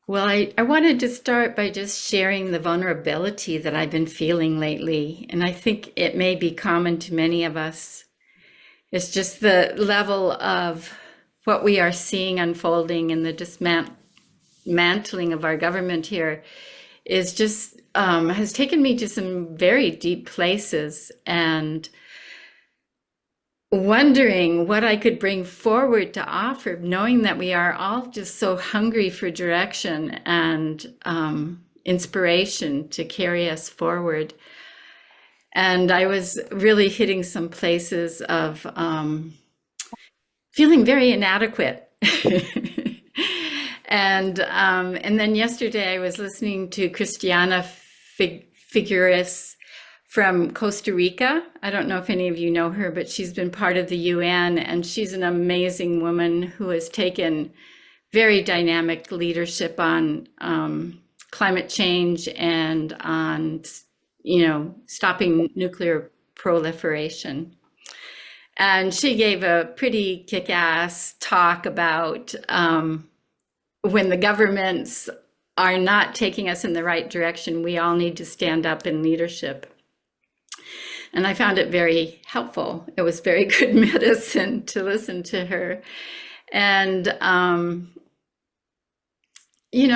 Well, I wanted to start by just sharing the vulnerability that I've been feeling lately. And I think it may be common to many of us. It's just the level of what we are seeing unfolding in the dismantling of our government here is just has taken me to some very deep places and wondering what I could bring forward to offer, knowing that we are all just so hungry for direction and inspiration to carry us forward. And I was really hitting some places of feeling very inadequate. And then yesterday I was listening to Christiana Figueres from Costa Rica. I don't know if any of you know her, but she's been part of the UN, and she's an amazing woman who has taken very dynamic leadership on climate change and on, stopping nuclear proliferation. And she gave a pretty kick-ass talk about when the governments are not taking us in the right direction, we all need to stand up in leadership. And I found it very helpful. It was very good medicine to listen to her. And,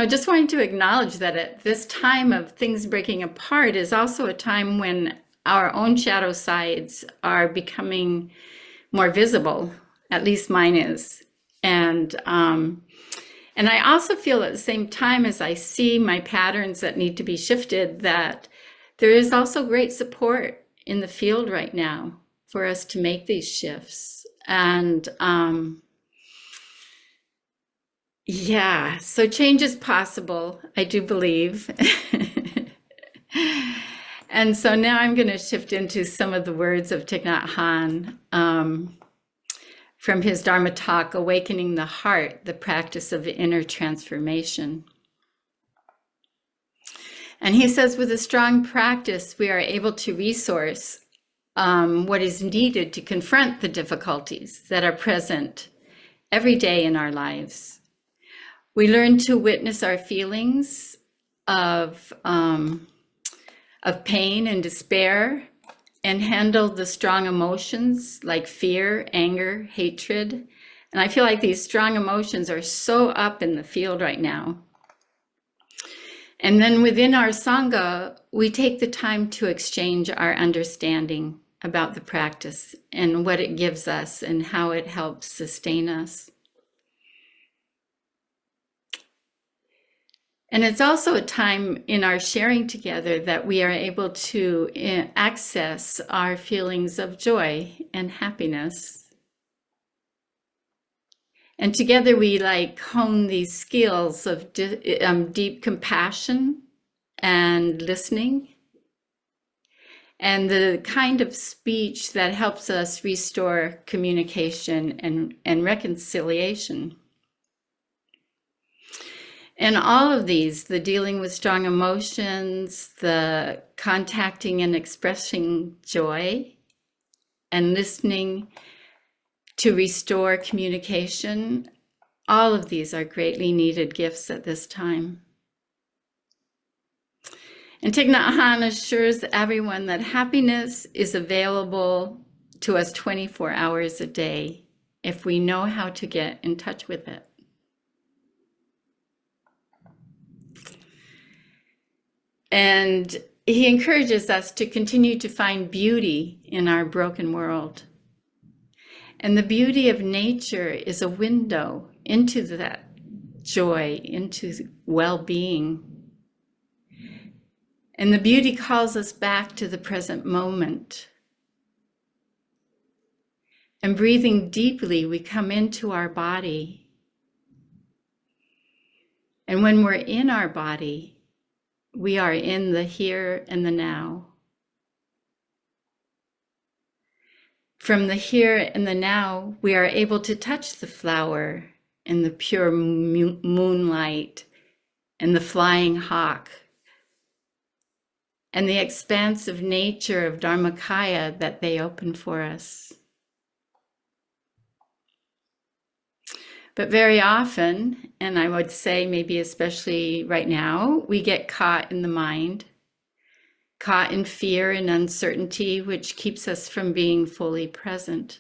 just wanting to acknowledge that at this time of things breaking apart is also a time when our own shadow sides are becoming more visible. At least mine is. And I also feel at the same time as I see my patterns that need to be shifted, that there is also great support in the field right now for us to make these shifts. And so change is possible, I do believe. And so now I'm going to shift into some of the words of Thich Nhat Hanh from his Dharma talk, Awakening the Heart, the Practice of Inner Transformation. And he says, with a strong practice, we are able to resource what is needed to confront the difficulties that are present every day in our lives. We learn to witness our feelings of pain and despair, and handle the strong emotions like fear, anger, hatred. And I feel like these strong emotions are so up in the field right now. And then within our sangha, we take the time to exchange our understanding about the practice and what it gives us and how it helps sustain us. And it's also a time in our sharing together that we are able to access our feelings of joy and happiness. And together we hone these skills of deep compassion and listening, and the kind of speech that helps us restore communication and reconciliation. And all of these, the dealing with strong emotions, the contacting and expressing joy, and listening to restore communication, all of these are greatly needed gifts at this time. And Thich Nhat Hanh assures everyone that happiness is available to us 24 hours a day if we know how to get in touch with it. And he encourages us to continue to find beauty in our broken world. And the beauty of nature is a window into that joy, into well-being. And the beauty calls us back to the present moment. And breathing deeply, we come into our body. And when we're in our body, we are in the here and the now. From the here and the now, we are able to touch the flower in the pure moonlight and the flying hawk and the expansive nature of Dharmakaya that they open for us. But very often, and I would say maybe especially right now, we get caught in the mind, caught in fear and uncertainty, which keeps us from being fully present.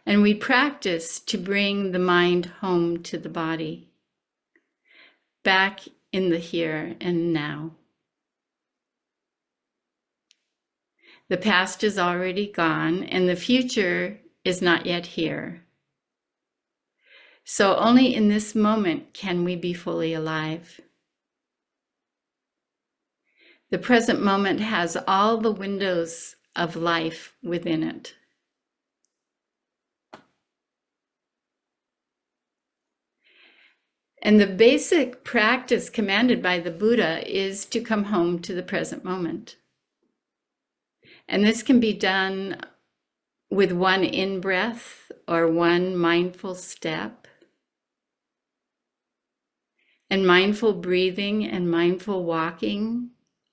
And we practice to bring the mind home to the body, back in the here and now. The past is already gone, and the future is not yet here. So only in this moment can we be fully alive. The present moment has all the windows of life within it. And the basic practice commanded by the Buddha is to come home to the present moment. And this can be done with one in-breath or one mindful step. And mindful breathing and mindful walking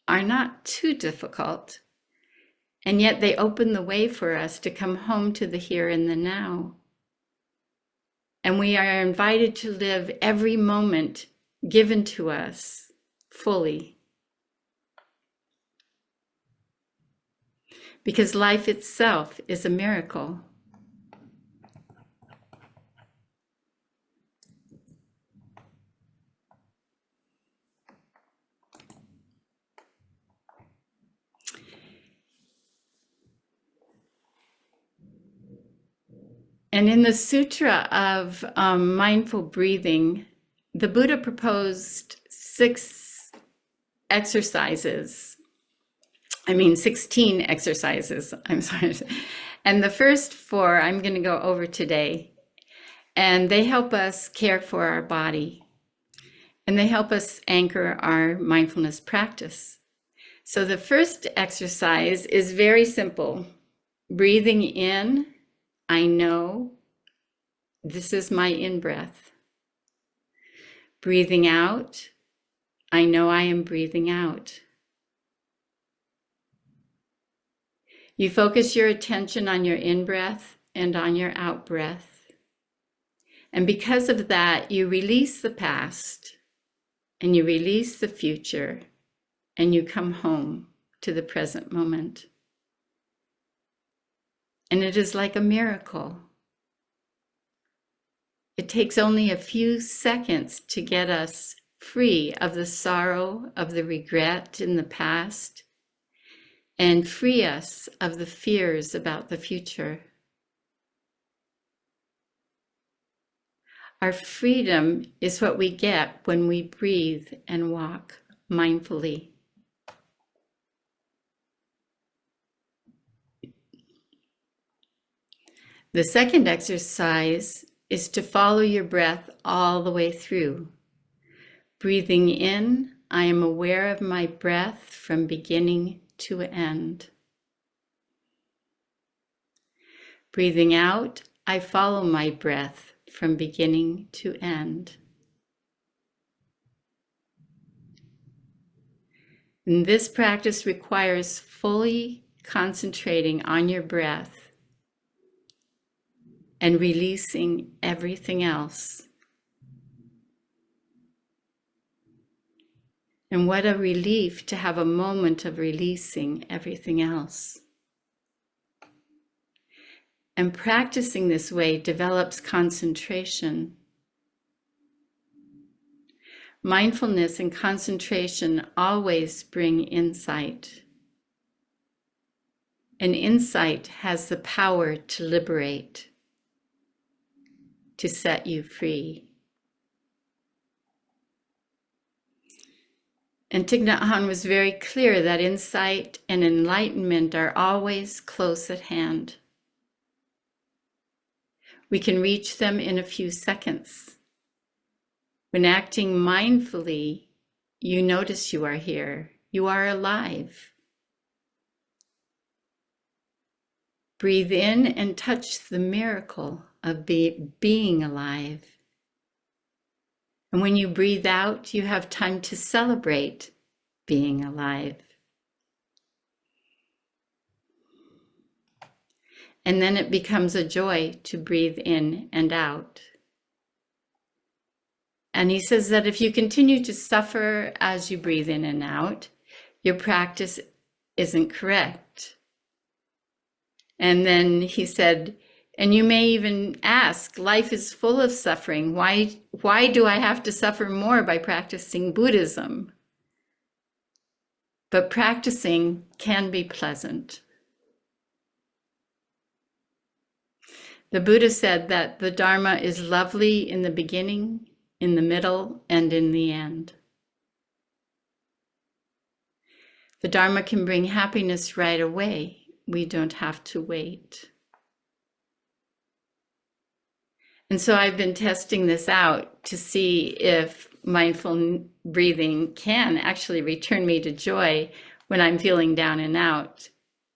are not too difficult. And yet they open the way for us to come home to the here and the now. And we are invited to live every moment given to us fully. Because life itself is a miracle. And in the Sutra of Mindful Breathing, the Buddha proposed 16 exercises. I'm sorry. And the first 4 I'm going to go over today. And they help us care for our body. And they help us anchor our mindfulness practice. So the first exercise is very simple. Breathing in, I know this is my in-breath. Breathing out, I know I am breathing out. You focus your attention on your in-breath and on your out-breath. And because of that, you release the past and you release the future and you come home to the present moment. And it is like a miracle. It takes only a few seconds to get us free of the sorrow, of the regret in the past, and free us of the fears about the future. Our freedom is what we get when we breathe and walk mindfully. The second exercise is to follow your breath all the way through. Breathing in, I am aware of my breath from beginning to end. Breathing out, I follow my breath from beginning to end. And this practice requires fully concentrating on your breath and releasing everything else. And what a relief to have a moment of releasing everything else. And practicing this way develops concentration. Mindfulness and concentration always bring insight. And insight has the power to liberate, to set you free. And Thich Nhat Hanh was very clear that insight and enlightenment are always close at hand. We can reach them in a few seconds. When acting mindfully, you notice you are here. You are alive. Breathe in and touch the miracle of being alive. And when you breathe out, you have time to celebrate being alive. And then it becomes a joy to breathe in and out. And he says that if you continue to suffer as you breathe in and out, your practice isn't correct. And then he said, and you may even ask, life is full of suffering. Why do I have to suffer more by practicing Buddhism? But practicing can be pleasant. The Buddha said that the Dharma is lovely in the beginning, in the middle, and in the end. The Dharma can bring happiness right away. We don't have to wait. And so I've been testing this out to see if mindful breathing can actually return me to joy when I'm feeling down and out.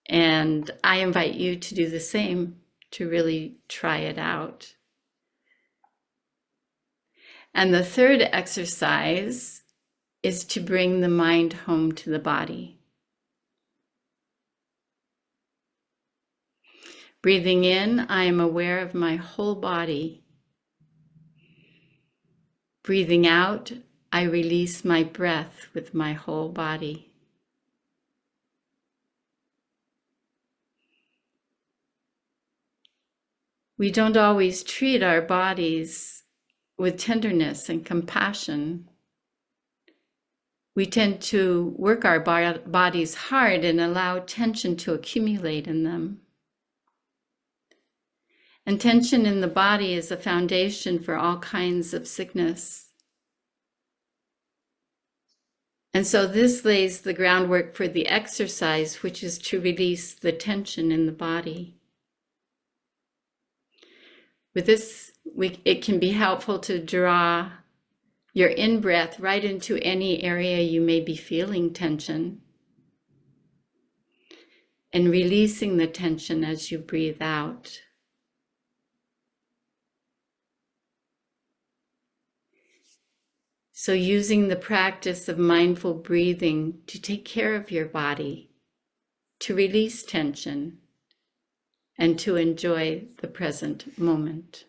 And I invite you to do the same, to really try it out. And the third exercise is to bring the mind home to the body. Breathing in, I am aware of my whole body. Breathing out, I release my breath with my whole body. We don't always treat our bodies with tenderness and compassion. We tend to work our bodies hard and allow tension to accumulate in them. And tension in the body is a foundation for all kinds of sickness. And so this lays the groundwork for the exercise, which is to release the tension in the body. With this, it can be helpful to draw your in-breath right into any area you may be feeling tension, and releasing the tension as you breathe out. So using the practice of mindful breathing to take care of your body, to release tension, and to enjoy the present moment.